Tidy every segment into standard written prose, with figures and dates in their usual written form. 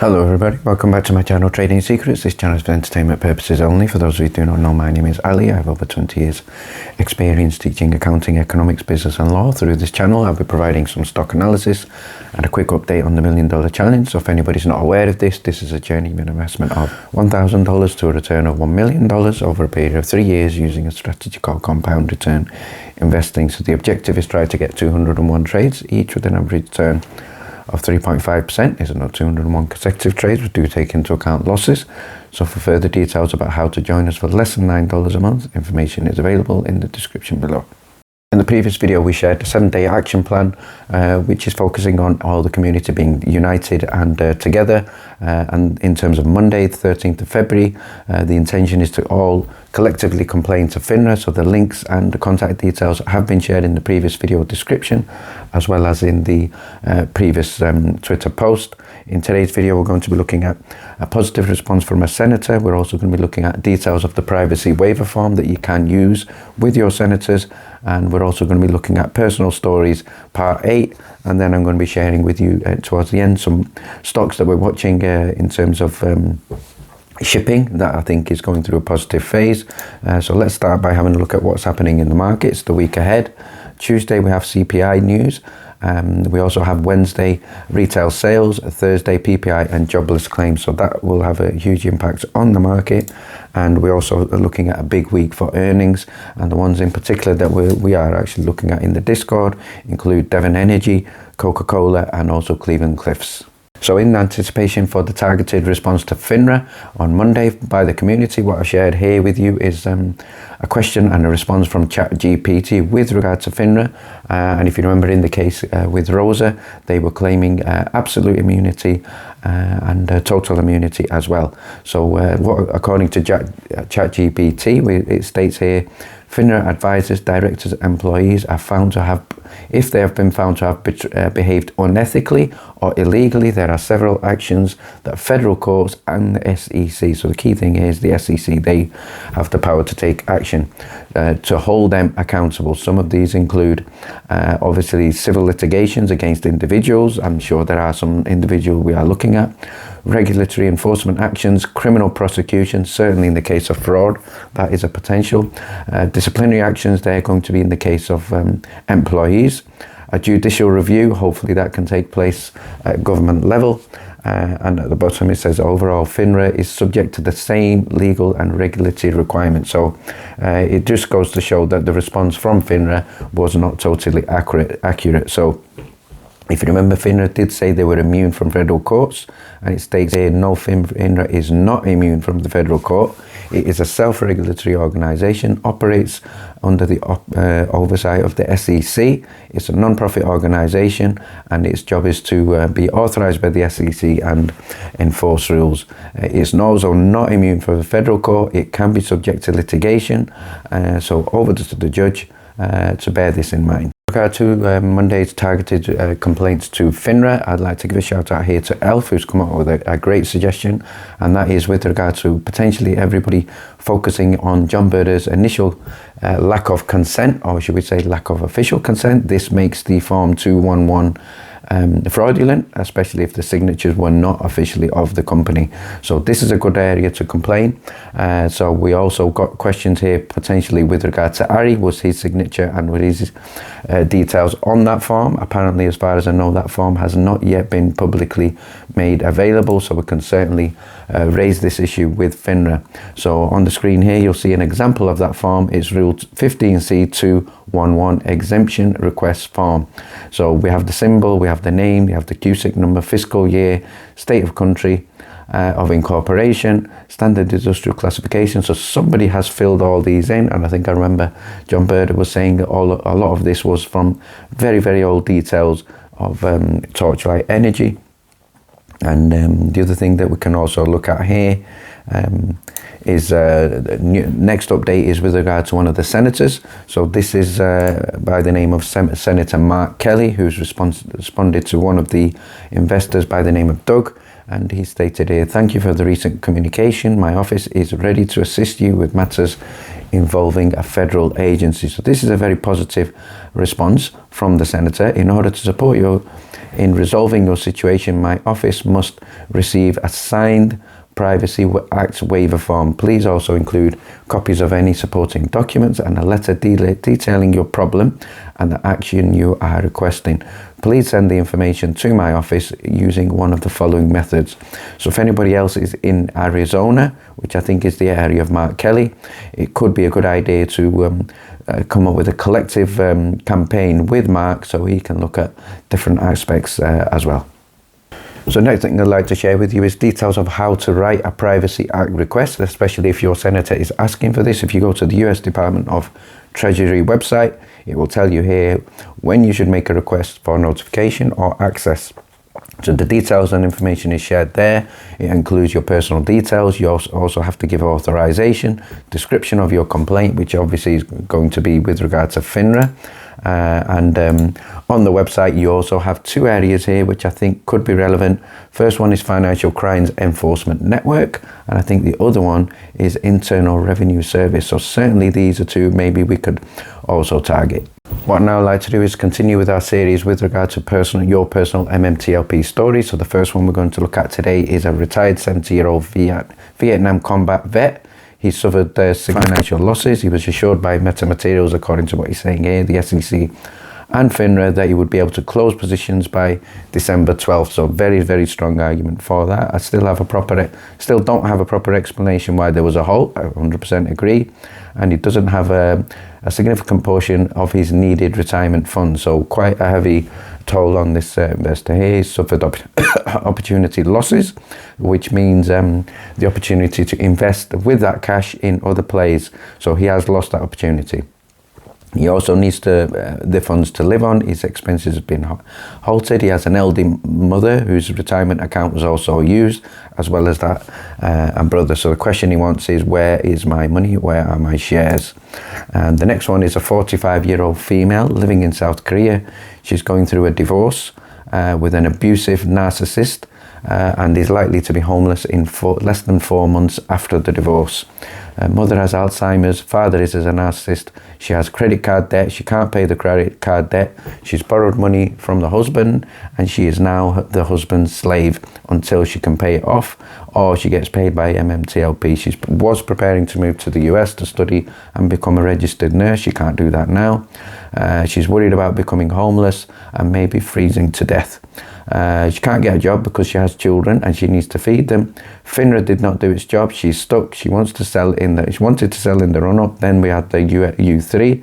Hello everybody, welcome back to my channel Trading Secrets. This channel is for entertainment purposes only. For those of you who do not know, my name is Ali. I have over 20 years experience teaching accounting, economics, business and law. Through this channel I'll be providing some stock analysis and a quick update on the $1 Million Challenge. So if anybody's not aware of this is a journeyman investment of $1,000 to a return of $1 million over a period of 3 years using a strategy called compound return investing. So the objective is try to get 201 trades, each with an average return of 3.5%. Is not 201 consecutive trades, but do take into account losses. So for further details about how to join us for less than $9 a month, information is available in the description below. In the previous video we shared a 7-day action plan which is focusing on all the community being united and together, and in terms of Monday the 13th of February the intention is to all collectively complain to FINRA. So the links and the contact details have been shared in the previous video description as well as in the previous Twitter post. In today's video we're going to be looking at a positive response from a senator. We're also going to be looking at details of the privacy waiver form that you can use with your senators, and we're also going to be looking at personal stories part 8, and then I'm going to be sharing with you towards the end some stocks that we're watching in terms of shipping that I think is going through a positive phase. So let's start by having a look at what's happening in the markets the week ahead. Tuesday we have CPI news. We also have Wednesday retail sales, Thursday PPI and jobless claims, so that will have a huge impact on the market. And we're also looking at a big week for earnings, and the ones in particular that we are actually looking at in the Discord include Devon Energy, Coca-Cola and also Cleveland Cliffs. So in anticipation for the targeted response to FINRA on Monday by the community, what I shared here with you is a question and a response from ChatGPT with regard to FINRA. And if you remember in the case with Rosa, they were claiming absolute immunity and total immunity as well. So according to ChatGPT, it states here, FINRA advises directors and employees are found to have, if they have been found to have behaved unethically or illegally, there are several actions that federal courts and the SEC, so the key thing is the SEC, they have the power to take action to hold them accountable. Some of these include obviously civil litigations against individuals. I'm sure there are some individuals we are looking at. Regulatory enforcement actions, criminal prosecution, certainly in the case of fraud, that is a potential. Disciplinary actions, they're going to be in the case of employees. A judicial review, hopefully that can take place at government level. And at the bottom it says overall FINRA is subject to the same legal and regulatory requirements. So it just goes to show that the response from FINRA was not totally accurate. So if you remember, FINRA did say they were immune from federal courts, and it states here, no, FINRA is not immune from the federal court. It is a self-regulatory organization, operates under the oversight of the SEC. It's a non-profit organization, and its job is to be authorized by the SEC and enforce rules. It's also not immune from the federal court. It can be subject to litigation, so over to the judge to bear this in mind. With regard to Monday's targeted complaints to FINRA, I'd like to give a shout out here to Elf, who's come up with a great suggestion, and that is with regard to potentially everybody focusing on John Berta's initial lack of consent, or should we say lack of official consent. This makes the Form 211 fraudulent, especially if the signatures were not officially of the company. So this is a good area to complain. So we also got questions here potentially with regard to Ari. Was his signature and were his details on that form? Apparently, as far as I know, that form has not yet been publicly made available, so we can certainly raise this issue with FINRA. So on the screen here you'll see an example of that form. It's Rule 15C211 exemption request form. So we have the symbol, we have the name, we have the CUSIC number, fiscal year, state of country of incorporation, standard industrial classification. So somebody has filled all these in, and I think I remember John Berta was saying that a lot of this was from very, very old details of Torchlight Energy. And the other thing that we can also look at here is next update is with regard to one of the senators. So this is by the name of Senator Mark Kelly, who's responded to one of the investors by the name of Doug. And he stated here, thank you for the recent communication. My office is ready to assist you with matters involving a federal agency. So this is a very positive response from the senator. In order to support you In resolving your situation, my office must receive a signed Privacy Act waiver form. Please also include copies of any supporting documents and a letter detailing your problem and the action you are requesting. Please send the information to my office using one of the following methods. So if anybody else is in Arizona, which I think is the area of Mark Kelly, it could be a good idea to come up with a collective campaign with Mark so he can look at different aspects as well. So next thing I'd like to share with you is details of how to write a Privacy Act request, especially if your senator is asking for this. If you go to the US Department of Treasury website, it will tell you here when you should make a request for notification or access. So the details and information is shared there. It includes your personal details. You also have to give authorization, description of your complaint, which obviously is going to be with regard to FINRA. On the website, you also have two areas here which I think could be relevant. First one is Financial Crimes Enforcement Network, and I think the other one is Internal Revenue Service. So certainly these are two maybe we could also target. What I'd now like to do is continue with our series with regard to your personal MMTLP story. So the first one we're going to look at today is a retired 70-year-old Vietnam combat vet. He suffered financial losses. He was assured by Metamaterials, according to what he's saying here, the SEC and FINRA, that he would be able to close positions by December 12th. So very, very strong argument for that. I still don't have a proper explanation why there was a halt. I 100% agree. And he doesn't have a significant portion of his needed retirement funds. So quite a heavy toll on this investor here. He suffered opportunity losses, which means the opportunity to invest with that cash in other plays. So he has lost that opportunity. He also needs the funds to live on. His expenses have been halted. He has an elderly mother whose retirement account was also used, as well as that, and brother. So the question he wants is, where is my money? Where are my shares? And the next one is a 45-year-old female living in South Korea. She's going through a divorce with an abusive narcissist, and is likely to be homeless in less than 4 months after the divorce. Mother has Alzheimer's, father is a narcissist, she has credit card debt, she can't pay the credit card debt, she's borrowed money from the husband, and she is now the husband's slave until she can pay it off, or she gets paid by MMTLP. She was preparing to move to the US to study and become a registered nurse. She can't do that now. She's worried about becoming homeless and maybe freezing to death. She can't get a job because she has children and she needs to feed them. FINRA did not do its job. She's stuck. She wanted to sell in the run-up. Then we had the U3.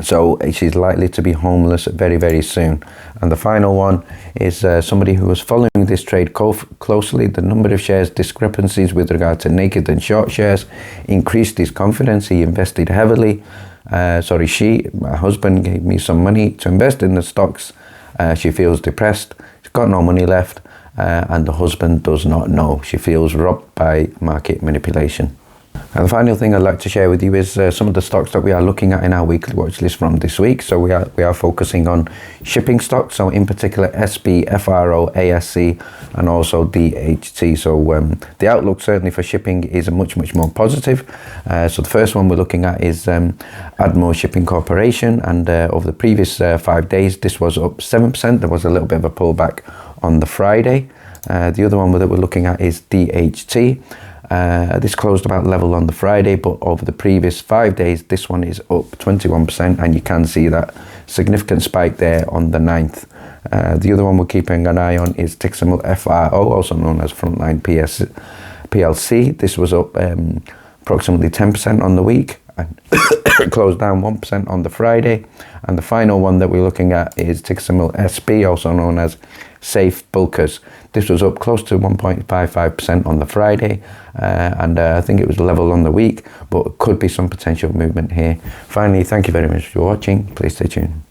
So she's likely to be homeless very, very soon. And the final one is somebody who was following this trade closely. The number of shares discrepancies with regard to naked and short shares increased his confidence. He invested heavily. My husband gave me some money to invest in the stocks. She feels depressed. She's got no money left. And the husband does not know. She feels robbed by market manipulation. And the final thing I'd like to share with you is some of the stocks that we are looking at in our weekly watch list from this week. So we are focusing on shipping stocks, so in particular SB, FRO, ASC, and also DHT. So the outlook certainly for shipping is much more positive. So the first one we're looking at is Admiral Shipping Corporation, and over the previous 5 days this was up 7%. There was a little bit of a pullback on the Friday. The other one that we're looking at is DHT. This closed about level on the Friday, but over the previous 5 days, this one is up 21%, and you can see that significant spike there on the 9th. The other one we're keeping an eye on is Tiximal FRO, also known as Frontline PLC. This was up approximately 10% on the week, and closed down 1% on the Friday. And the final one that we're looking at is Tiximal SB, also known as Safe Bulkers. This was up close to 1.55% on the Friday, and I think it was level on the week, but could be some potential movement here. Finally, thank you very much for watching. Please stay tuned.